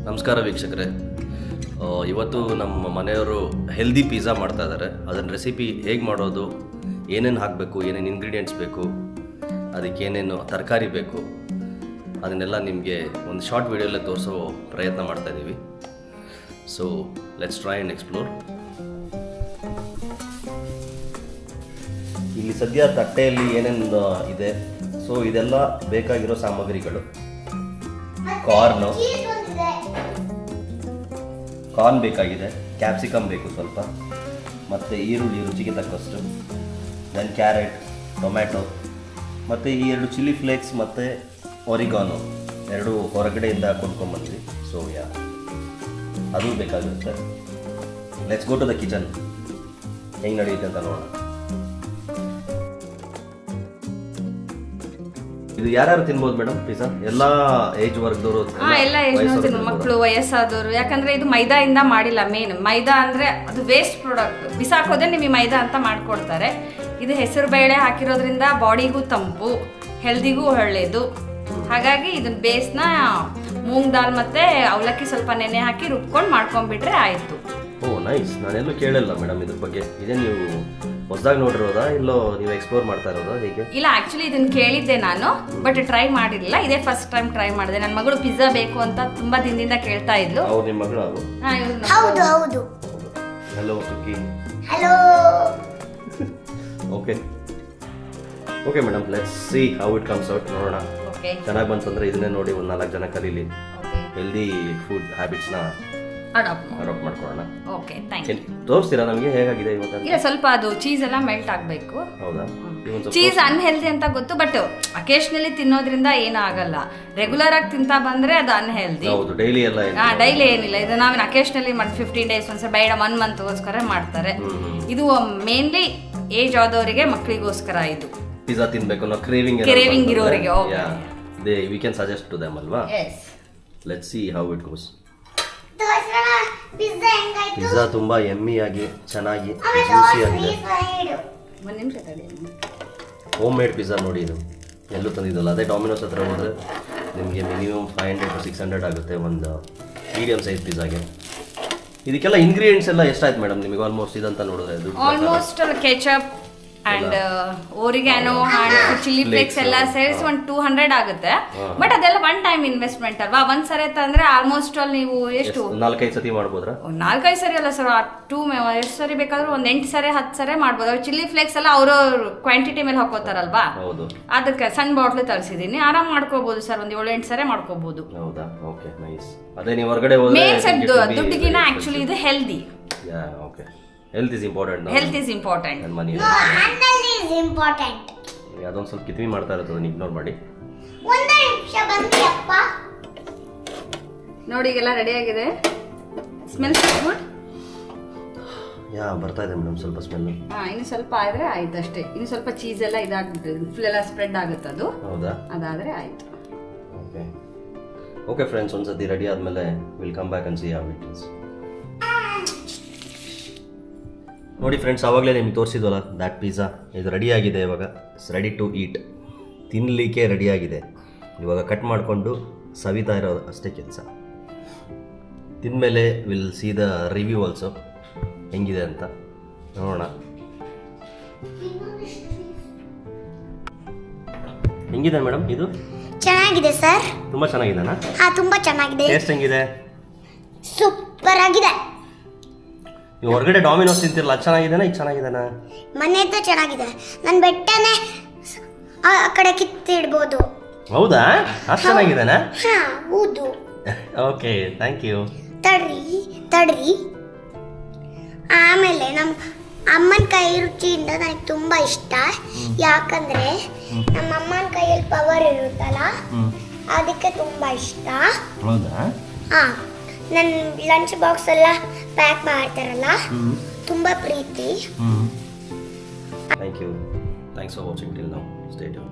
ನಮಸ್ಕಾರ ವೀಕ್ಷಕರೇ, ಇವತ್ತು ನಮ್ಮ ಮನೆಯವರು ಹೆಲ್ದಿ ಪಿಜ್ಜಾ ಮಾಡ್ತಾ ಇದ್ದಾರೆ. ಅದನ್ನ ರೆಸಿಪಿ ಹೇಗೆ ಮಾಡೋದು, ಏನೇನು ಹಾಕಬೇಕು, ಏನೇನು ಇಂಗ್ರೀಡಿಯೆಂಟ್ಸ್ ಬೇಕು, ಅದಕ್ಕೆ ಏನೇನು ತರಕಾರಿ ಬೇಕು, ಅದನ್ನೆಲ್ಲ ನಿಮಗೆ ಒಂದು ಶಾರ್ಟ್ ವಿಡಿಯೋಲ್ಲೇ ತೋರಿಸೋ ಪ್ರಯತ್ನ ಮಾಡ್ತಾ ಇದ್ದೀವಿ. So let's try and explore. ಇಲ್ಲಿ ಸದ್ಯ ತಟ್ಟೆಯಲ್ಲಿ ಏನೇನು ಇದೆ, ಸೊ ಇದೆಲ್ಲ ಬೇಕಾಗಿರೋ ಸಾಮಗ್ರಿಗಳು. ಕಾರ್ನ್ ಬೇಕಾಗಿದೆ, ಕ್ಯಾಪ್ಸಿಕಮ್ ಬೇಕು ಸ್ವಲ್ಪ, ಮತ್ತು ಈರುಳ್ಳಿ ರುಚಿಗೆ ತಕ್ಕಷ್ಟು, ದೆನ್ ಕ್ಯಾರೆಟ್, ಟೊಮ್ಯಾಟೊ, ಮತ್ತು ಈ 2 ಚಿಲ್ಲಿ ಫ್ಲೇಕ್ಸ್ ಮತ್ತು ಒರಿಗಾನೋ 2 ಹೊರಗಡೆಯಿಂದ ಕೊಂಡ್ಕೊಂಡ್ಬಂದ್ವಿ. ಸೊ ಅದು ಬೇಕಾಗುತ್ತೆ. Let's go to the kitchen. ಹೆಂಗೆ ನಡೆಯುತ್ತೆ ಅಂತ ನೋಡೋಣ. ಇದು ಯಾರ್ಯಾರು ತಿನ್ಬೋದು ಮೇಡಮ್ ಪಿಜ್ಜಾ? ಎಲ್ಲ ಏಜ್ ವರ್ಗದವರು, ಎಲ್ಲ ಏಜ್ ಮಕ್ಕಳು, ವಯಸ್ಸಾದವರು. ಯಾಕಂದ್ರೆ ಇದು ಮೈದಾಯಿಂದ ಮಾಡಿಲ್ಲ. ಮೇನ್ ಮೈದಾ ಅಂದ್ರೆ ಅದು ವೇಸ್ಟ್ ಪ್ರಾಡಕ್ಟ್, ಬಿಸಾಕೋದೇ ನಿಮಗೆ ಮೈದಾ ಅಂತ ಮಾಡ್ಕೊಡ್ತಾರೆ. ಇದು ಹೆಸರು ಬೇಳೆ ಹಾಕಿರೋದ್ರಿಂದ ಬಾಡಿಗೂ ತಂಪು, ಹೆಲ್ದಿಗೂ ಒಳ್ಳೆಯದು. ಹಾಗಾಗಿ ಇದನ್ನ ಬೇಸ್ನ ಮೂಂಗ್ ದಾಲ್ ಮತ್ತೆ ಅವಲಕ್ಕಿ ಸ್ವಲ್ಪ ನೆನೆ ಹಾಕಿ ರುಬ್ಕೊಂಡು ಮಾಡ್ಕೊಂಡ್ಬಿಟ್ರೆ ಆಯ್ತು. ಓ ನೈಸ್. ನಾನೆಲ್ಲೂ ಕೇಳಿಲ್ಲ ಮೇಡಮ್ ಇದ್ರ ಬಗ್ಗೆ. ಇದೇ ನೀವು ಹೊಸದಾಗಿ ನೋಡಿರೋದಾ, ಇಲ್ಲೋ ನೀವು ಎಕ್ಸ್ಪ್ಲೋರ್ ಮಾಡ್ತಾ ಇರೋದಾ, ಹೇಗೆ? ಇಲ್ಲ, ಆಕ್ಚುಲಿ ಇದನ್ನ ಕೇಳಿದ್ದೆ ನಾನು, ಬಟ್ ಟ್ರೈ ಮಾಡಿರಲಿಲ್ಲ. ಇದೇ ಫಸ್ಟ್ ಟೈಮ್ ಟ್ರೈ ಮಾಡಿದೆ. ನನ್ನ ಮಗಳು ಪಿಜ್ಜಾ ಬೇಕು ಅಂತ ತುಂಬಾ ದಿನದಿಂದ ಕೇಳ್ತಾ ಇದ್ಲು. ಅವ್ರು ನಿಮ್ಮ ಮಗಳು? ಅವರು ಹೌದು ಹೌದು. Hello Sukki. Hello. Okay okay madam, let's see how it comes out. ನೋಡೋಣ. ಚೆನ್ನಾಗಿ ಬಂತಂದ್ರೆ ಇದನ್ನೇ ನೋಡಿ ಒಂದು 4 ಜನ ಕಲೀಲಿ. ಹೆಲ್ದಿ ಫುಡ್ ಹ್ಯಾಬಿಟ್ಸ್ನ ಅಡಾಪ್ಟ್ ಮಾಡ್ಕೊಳ್ಳೋಣ. Okay, thank you. ತೋರಿಸ್ತೀರಾ ನಮಗೆ ಹೇಗಾಗಿದೆ ಇವಾಗ? ಇಲ್ಲ, ಸ್ವಲ್ಪ ಅದು ಚೀಸ್ ಎಲ್ಲ ಮೆಲ್ಟ್ ಆಗಬೇಕು. ಹೌದಾ? ಚೀಸ್ ಅನ್ಹೆಲ್ದಿ ಅಂತ ಗೊತ್ತು, ಬಟ್ ಅಕೇಶನಲಿ ತಿನ್ನೋದ್ರಿಂದ ಏನೂ ಆಗಲ್ಲ. ರೆಗ್ಯುಲರ್ ಆಗಿ ತಿಂತಾ ಬಂದ್ರೆ ಅದು ಅನ್ಹೆಲ್ದಿ. ಹೌದು, ಡೈಲಿ ಎಲ್ಲ ಡೈಲಿ ಏನಿಲ್ಲ. ಇದು ನಾವು ಅಕೇಶನಲಿ ಮಾಡಿ 15 days ಒಂದ್ಸಲ ಬೇಡ 1 monthಗೋಸ್ಕರ ಮಾಡ್ತಾರೆ. ಇದು ಮೇನ್ಲಿ ಏಜ್ ಆದವರಿಗೆ, ಮಕ್ಕಳಿಗೋಸ್ಕರ ಇದು ಪಿಜ್ಜಾ ತಿನ್ಬೇಕು ಅನ್ನೋ ಕ್ರೇವಿಂಗ್ ಇರೋರಿಗೆ. We can suggest to them ಅಲ್ವಾ? Let's see how it goes. Pizza ತುಂಬಾ ಯಮ್ಮಿ ಆಗಿ, ಚೆನ್ನಾಗಿ, ಜ್ಯೂಸಿ ಆಗಿದೆ. ಹೋಮ್ ಮೇಡ್ ಪಿಜ್ಜಾ ನೋಡಿ. ಇದು ಎಲ್ಲೂ ತಂದಿದ್ದಲ್ಲ. ಅದೇ ಡಾಮಿನೋಸ್ ಹತ್ರ ಹೋದ್ರೆ ನಿಮಗೆ ಮಿನಿಮಮ್ 500 to 600 ಆಗುತ್ತೆ ಒಂದು ಮೀಡಿಯಂ ಸೈಜ್ ಪಿಜ್ಜಾಗೆ. ಇದಕ್ಕೆಲ್ಲ ಇಂಗ್ರೀಡಿಯೆಂಟ್ಸ್ ಎಲ್ಲ ಎಷ್ಟಾಯ್ತು ಮೇಡಮ್ ನಿಮಗೆ ಆಲ್ಮೋಸ್ಟ್ ಇದಂತ ನೋಡಿದ್ರೆ? Almost ketchup and oregano and chilli flakes ಎಲ್ಲ ಸೇರಿಸಿ ಒಂದು 200 ಆಗುತ್ತೆ. ಬಟ್ ಅದೆಲ್ಲ ಒನ್ ಟೈಮ್ ಇನ್ವೆಸ್ಟ್ಮೆಂಟ್ ಅಲ್ವಾ? ಒಂದ್ ಸರಿ ತಂದ್ರೆ ಆಲ್ಮೋಸ್ಟ್ ಅಲ್ಲಿ ನೀವು ಎಷ್ಟು 4-5 ಸತಿ ಮಾಡ್ಬೋದ್ರಾ? 4-5 ಸರಿ ಅಲ್ಲ ಸರ್, ಎಷ್ಟು ಸರಿ ಬೇಕಾದ್ರೂ ಒಂದು 8 ಸರಿ 10 ಸರಿ ಮಾಡ್ಬೋದು. ಚಿಲ್ಲಿ ಫ್ಲೇಕ್ಸ್ ಎಲ್ಲ ಅವ್ರವ್ರ ಕ್ವಾಂಟಿಟಿ ಮೇಲೆ ಹಾಕೋತಾರಲ್ವಾ, ಅದಕ್ಕೆ ಸಣ್ಣ ಬಾಟ್ಲು ತರಿಸಿದೀನಿ. ಆರಾಮ್ ಮಾಡ್ಕೋಬಹುದು ಸರ್, ಒಂದು 7-8 ಸರಿ ಮಾಡ್ಕೋಬಹುದು. ಹೌದಾ? Okay, nice. ಅದೇ ನೀವು ಹೊರಗಡೆ ಹೋದ್ರೆ ಮೇನ್ ಸರ್ ದುಡ್ಡಿಗಿನ ಆಕ್ಚುಲಿ ಇದು healthy. Okay, health is important. Health is important. ಅದೊಂದು ಸ್ವಲ್ಪ ಕಿತ್ವಿ ಮಾಡ್ತಾ ಇರೋದು, ಇಗ್ನೋರ್ ಮಾಡಿ. ನೋಡಿ, ಈಗೆಲ್ಲ ರೆಡಿ ಆಗಿದೆ. Smell good. ಬರ್ತಾ ಇದೆ ಮೇಡಮ್ ಸ್ವಲ್ಪ ಸ್ಮೆಲ್. ಇನ್ನು ಸ್ವಲ್ಪ ಆದ್ರೆ ಆಯ್ತು ಅಷ್ಟೇ. ಇನ್ನು ಸ್ವಲ್ಪ ಚೀಸ್ ಎಲ್ಲ ಇದಾಗ್ಬಿಟ್ಟು ಫುಲ್ ಎಲ್ಲ ಸ್ಪ್ರೆಡ್ ಆಗುತ್ತೆ. ಅದು ಹೌದಾ? ಅದಾದ್ರೆ ಆಯ್ತು. ಓಕೆ ಫ್ರೆಂಡ್ಸ್, ಒಂದ್ಸತಿ ರೆಡಿ ಆದ್ಮೇಲೆ will come back and C how it is. ನೋಡಿ ಫ್ರೆಂಡ್ಸ್, ಆವಾಗಲೇ ನಿಮ್ಗೆ ತೋರಿಸಿದ್ವಲ್ಲ ದ್ಯಾಟ್ ಪಿಜ್ಜಾ. ಇದು ರೆಡಿ ಆಗಿದೆ. ಇವಾಗ ಇಟ್ಸ್ ರೆಡಿ ಟು ಈಟ್. ತಿನ್ನಲಿಕ್ಕೆ ರೆಡಿ ಆಗಿದೆ. ಇವಾಗ ಕಟ್ ಮಾಡಿಕೊಂಡು ಸವಿತಾ ಇರೋದು ಅಷ್ಟೇ ಕೆಲಸ. ತಿಂದಮೇಲೆ will see the review also, ಹೆಂಗಿದೆ ಅಂತ ನೋಡೋಣ. ಹೆಂಗಿದೆ ಮೇಡಮ್ ಇದು? ಚೆನ್ನಾಗಿದೆ ಸರ್. ತುಂಬ ಚೆನ್ನಾಗಿದೆನಾ? ತುಂಬಾ ಚೆನ್ನಾಗಿದೆ. ಟೇಸ್ಟ್ ಹೆಂಗಿದೆ? ಸೂಪರ್ ಆಗಿದೆ. ನೀವು ಹೊರಗಡೆ ಡಾಮಿನೋಸ್ ತಿಂತಿರಲ್ಲ, ಅದು ಚೆನ್ನಾಗಿದೆನಾ ಇದು ಚೆನ್ನಾಗಿದೆನಾ? ಮನೆಯದ್ದು ಚೆನ್ನಾಗಿದೆ. ನನ್ನ ಬೆಟ್ಟನೇ ಆ ಕಡೆ ಕಿತ್ತಿಡ್ಬೋದು. ಹೌದಾ? ಅಷ್ಟು ಚೆನ್ನಾಗಿದೆನಾ? ಹೌದು. Okay, thank you. ತಡ್ರಿ. ಆಮೇಲೆ ನಮ್ಮ ಅಮ್ಮನ ಕೈ ರುಚಿಯಿಂದ ನನಗೆ ತುಂಬಾ ಇಷ್ಟ. ಯಾಕಂದ್ರೆ ನಮ್ಮ ಅಮ್ಮನ ಕೈಯಲ್ಲಿ ಪವರ್ ಇರುತ್ತಲ್ಲ, ಅದಕ್ಕೆ ತುಂಬಾ ಇಷ್ಟ. ಹೌದಾ? ನನ್ನ ಲಂಚ್ ಬಾಕ್ಸ್ ಎಲ್ಲ ಪ್ಯಾಕ್ ಮಾಡ್ತಾರಲ್ಲ, ತುಂಬಾ ಪ್ರೀತಿ. Thank you. Thanks for watching till now. Stay tune.